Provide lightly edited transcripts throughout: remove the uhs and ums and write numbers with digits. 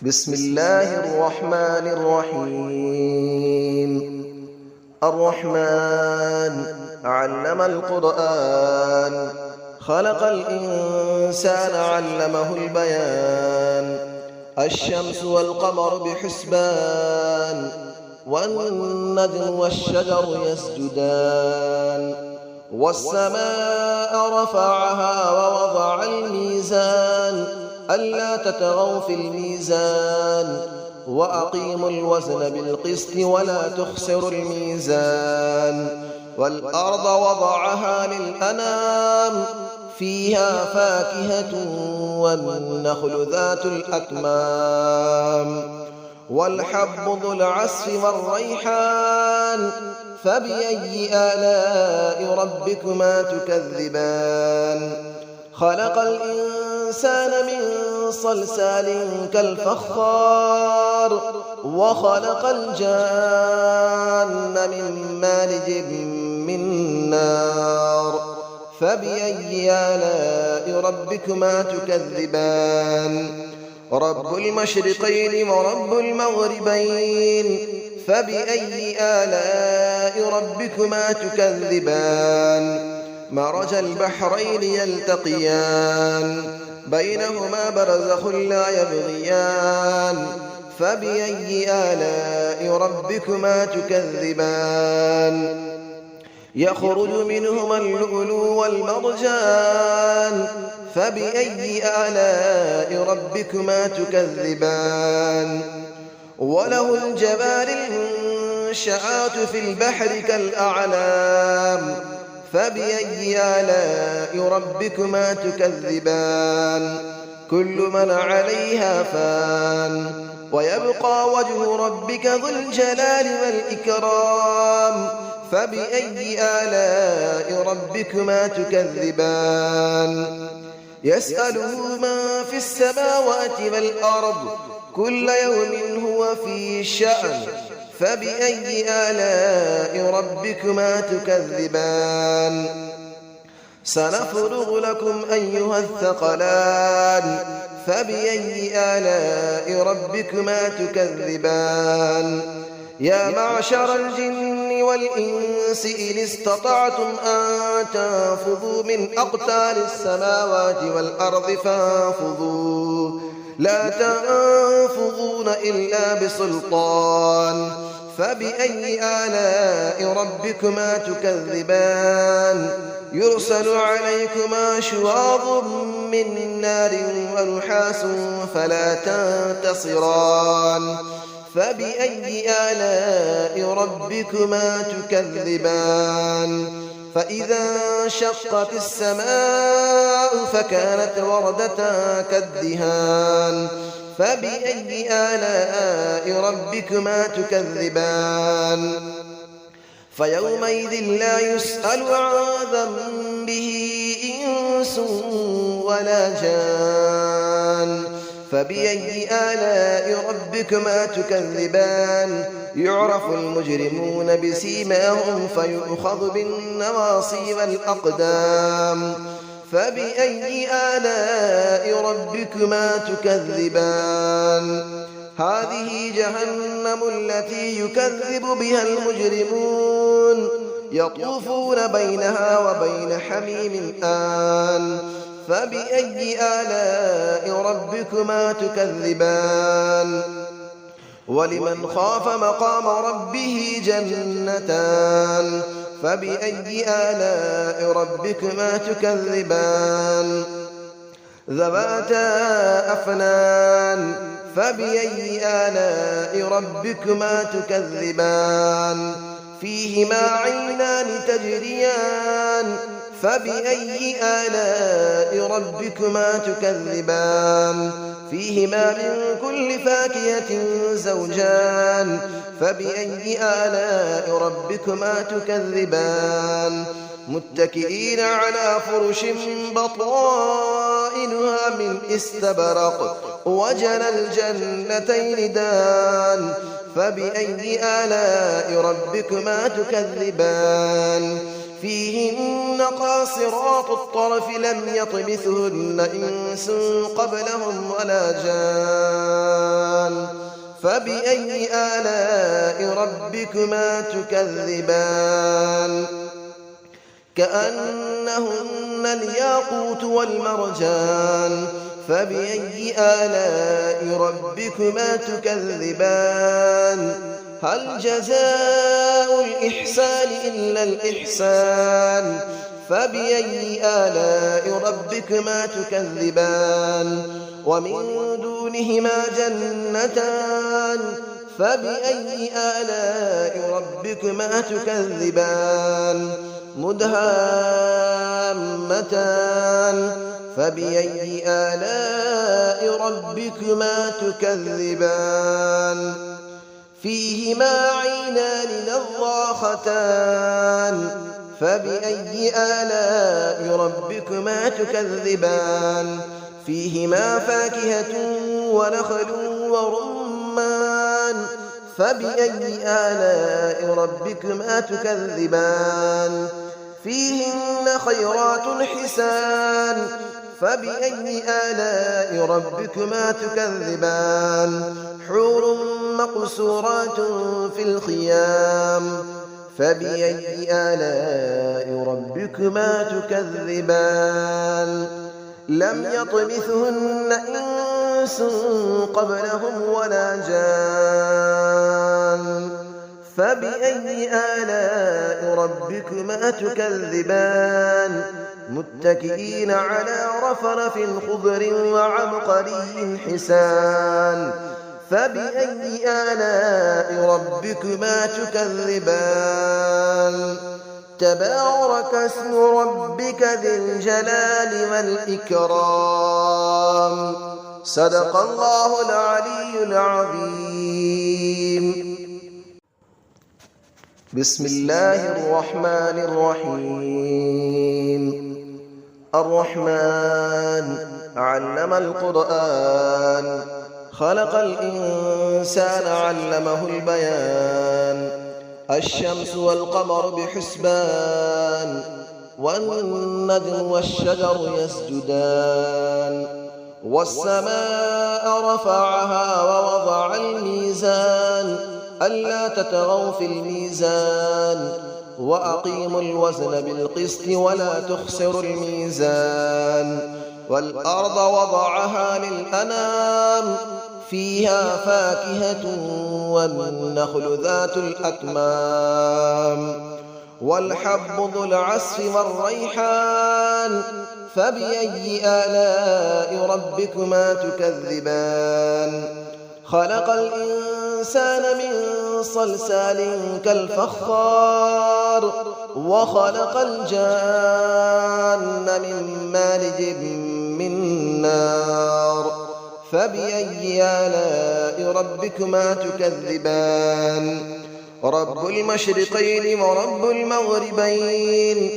بسم الله الرحمن الرحيم. الرحمن علم القرآن، خلق الإنسان علمه البيان. الشمس والقمر بحسبان، والنجم والشجر يسجدان. والسماء رفعها ووضع الميزان، ألا تطغوا في الميزان، وأقيموا الوزن بالقسط ولا تخسروا الميزان. والأرض وضعها للأنام، فيها فاكهة والنخل ذات الأكمام. والحب ذو العصف والريحان، فبأي آلاء ربكما تكذبان. خلق الإنسان من صلصال كالفخار، وخلق الجان من مارج من نار. فبأي آلاء ربكما تكذبان. رب المشرقين ورب المغربين، فبأي آلاء ربكما تكذبان. مرج البحرين يلتقيان، بينهما برزخ لا يبغيان. فبأي آلاء ربكما تكذبان. يخرج منهما اللؤلؤ والمرجان، فبأي آلاء ربكما تكذبان. وله الجوار المنشآت في البحر كالأعلام، فبأي آلاء ربكما تكذبان. كل من عليها فان، ويبقى وجه ربك ذو الجلال والإكرام. فبأي آلاء ربكما تكذبان. يسأله من في السماوات والأرض، كل يوم هو في شأن. فبأي آلاء ربكما تكذبان. سنفرغ لكم أيها الثقلان، فبأي آلاء ربكما تكذبان. يا معشر الجن والإنس إن استطعتم أن تنفذوا من أقطار السماوات والأرض فانفذوا، لا تنفذون إلا بسلطان. فبأي آلاء ربكما تكذبان. يرسل عليكما شواظ من نار ونحاس فلا تنتصران. فبأي آلاء ربكما تكذبان. فإذا انشقت السماء فكانت وردة كالدهان. فبأي آلاء ربكما تكذبان. فيومئذ لا يسأل عن ذنبه إنس ولا جان. فبأي آلاء ربكما تكذبان. يعرف المجرمون بسيماهم فيؤخذ بالنواصي والأقدام. فبأي آلاء ربكما تكذبان. هذه جهنم التي يكذب بها المجرمون، يطوفون بينها وبين حميم آن. فبأي آلاء ربكما تكذبان. ولمن خاف مقام ربه جنتان. فبأي آلاء ربكما تكذبان. ذواتا أفنان. فبأي آلاء ربكما تكذبان. فيهما عينان تجريان. فبأي آلاء ربكما تكذبان. فيهما من كل فاكهة زوجان. فبأي آلاء ربكما تكذبان. متكئين على فرش بطائنها من استبرق، وجنى الجنتين دان. فبأي آلاء ربكما تكذبان. فيهن قاصرات الطرف لم يطمثهن إنس قبلهم ولا جان. فبأي آلاء ربكما تكذبان كأنهن الياقوت والمرجان فبأي آلاء ربكما تكذبان هل جزاء الإحسان إلا الإحسان فبأي آلاء ربكما تكذبان ومن دونهما جنتان فبأي آلاء ربكما تكذبان مدهامتان فبأي آلاء ربكما تكذبان فيهما عينان نضاختان فبأي آلاء ربكما تكذبان فيهما فاكهة ونخل ورمان فبأي آلاء ربكما تكذبان فيهن خيرات حسان فبأي آلاء ربكما تكذبان حور مقصورات في الخيام فبأي آلاء ربكما تكذبان لم يطمثهن إنس قبلهم ولا جان فبأي آلاء ربكما تكذبان متكئين على رفرف خضر وعبقري حسان فبأي آلاء ربكما تكذبان تبارك اسم ربك ذي الجلال والإكرام صدق الله العلي العظيم بسم الله الرحمن الرحيم الرحمن علم القرآن خلق الإنسان علمه البيان الشمس والقمر بحسبان والنجم والشجر يسجدان والسماء رفعها ووضع الميزان ألا تطغوا في الميزان وأقيموا الوزن بالقسط ولا تخسروا الميزان والأرض وضعها للأنام فيها فاكهة والنخل ذات الأكمام والحب ذو العصف والريحان فبأي آلاء ربكما تكذبان خلق الإنسان من صلصال كالفخار وخلق الجان من مارج من نار فبأي آلاء ربكما تكذبان رب المشرقين ورب المغربين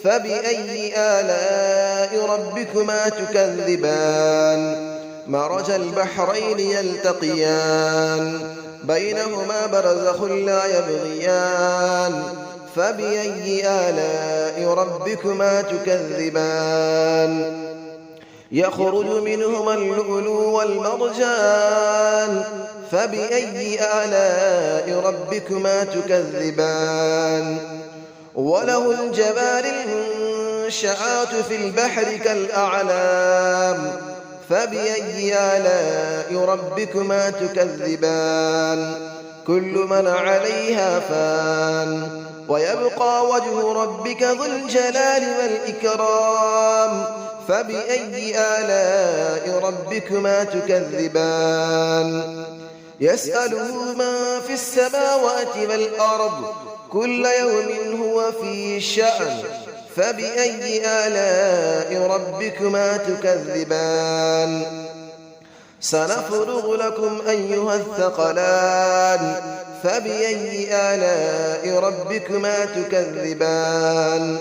فبأي آلاء ربكما تكذبان مرج البحرين يلتقيان بينهما برزخ لا يبغيان فبأي آلاء ربكما تكذبان يخرج منهما اللؤلؤ والمرجان فبأي آلاء ربكما تكذبان وله الجبال المنشآت في البحر كالأعلام فبأي آلاء ربكما تكذبان كل من عليها فان ويبقى وجه ربك ذو الجلال والإكرام فبأي آلاء ربكما تكذبان يسأله من في السماوات والأرض كل يوم هو في شأن فبأي آلاء ربكما تكذبان سنفرغ لكم أيها الثقلان فبأي آلاء ربكما تكذبان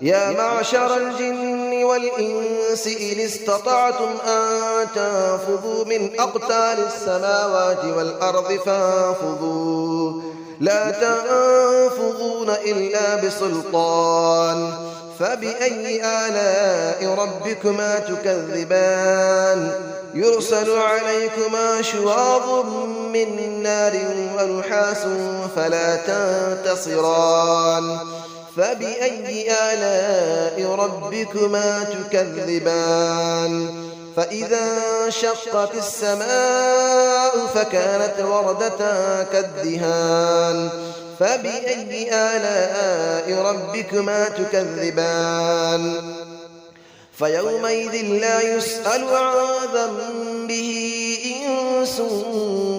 يا معشر الجن والإنس إن استطعتم أن تنفذوا من أقطار السماوات والأرض فانفذوا لا تنفذون إلا بسلطان فبأي آلاء ربكما تكذبان يرسل عليكما شواظ من نار ونحاس فلا تنتصران فبأي آلاء ربكما تكذبان فإذا انشقت السماء فكانت وردة كالدهان فبأي آلاء ربكما تكذبان فيومئذ لا يسأل عن ذنبه إنس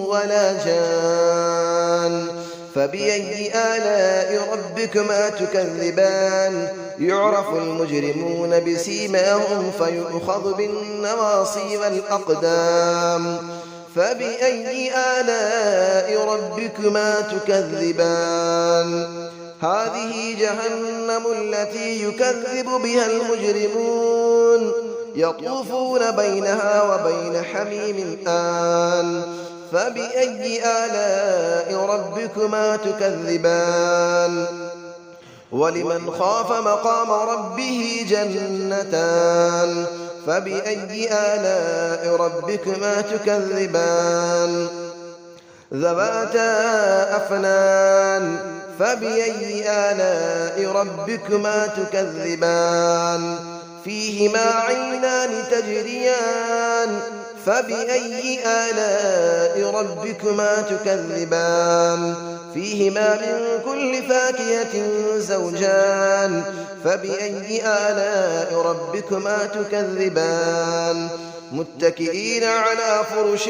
ولا جان فبأي آلاء ربكما تكذبان يعرف المجرمون بسيماهم فيؤخذ بالنواصي والأقدام فبأي آلاء ربكما تكذبان هذه جهنم التي يكذب بها المجرمون يطوفون بينها وبين حميم آن فبأي آلاء ربكما تكذبان ولمن خاف مقام ربه جنتان فبأي آلاء ربكما تكذبان ذواتا أفنان فبأي آلاء ربكما تكذبان فيهما عينان تجريان فبأي آلاء ربكما تكذبان فيهما من كل فاكهة زوجان فبأي آلاء ربكما تكذبان متكئين على فرش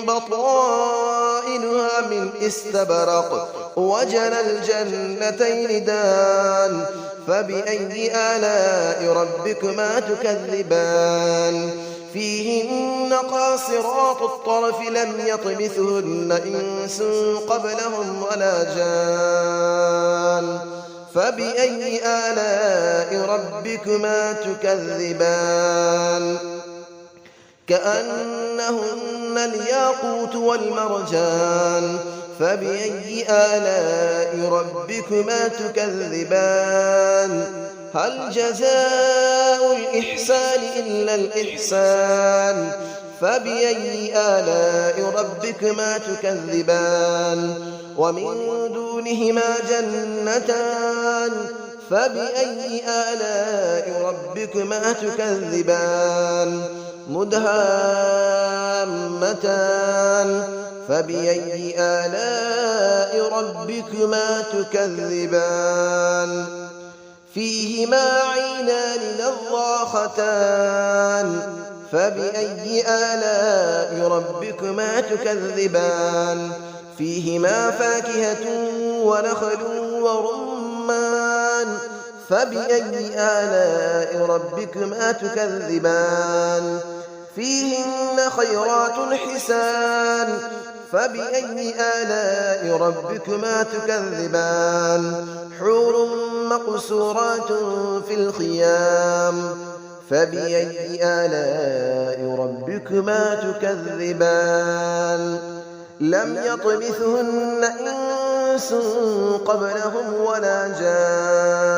بطائنها من استبرق وجنى الجنتين دان فبأي آلاء ربكما تكذبان فيهن قاصرات الطرف لم يطمثهن إنس قبلهم ولا جان فبأي آلاء ربكما تكذبان كأنهن الياقوت والمرجان فبأي آلاء ربكما تكذبان هل جزاء الإحسان إلا الإحسان فبأي آلاء ربكما تكذبان ومن دونهما جنتان فبأي آلاء ربكما تكذبان مدهامتان فبأي آلاء ربكما تكذبان فيهما عينان نضاختان فبأي آلاء ربكما تكذبان فيهما فاكهة ونخل ورمان فبأي آلاء ربكما تكذبان فيهن خيرات حسان فبأي آلاء ربكما تكذبان حور مقصورات في الخيام فبأي آلاء ربكما تكذبان لم يطمثهن إنس قبلهم ولا جان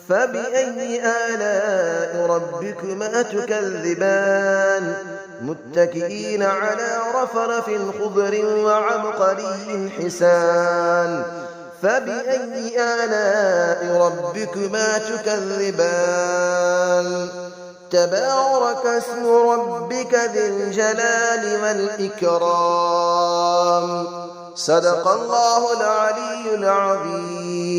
فبأي آلاء ربكما تكذبان متكئين على رفرف خضر وعبقري حسان فبأي آلاء ربكما تكذبان تبارك اسم ربك ذي الجلال والإكرام صدق الله العلي العظيم.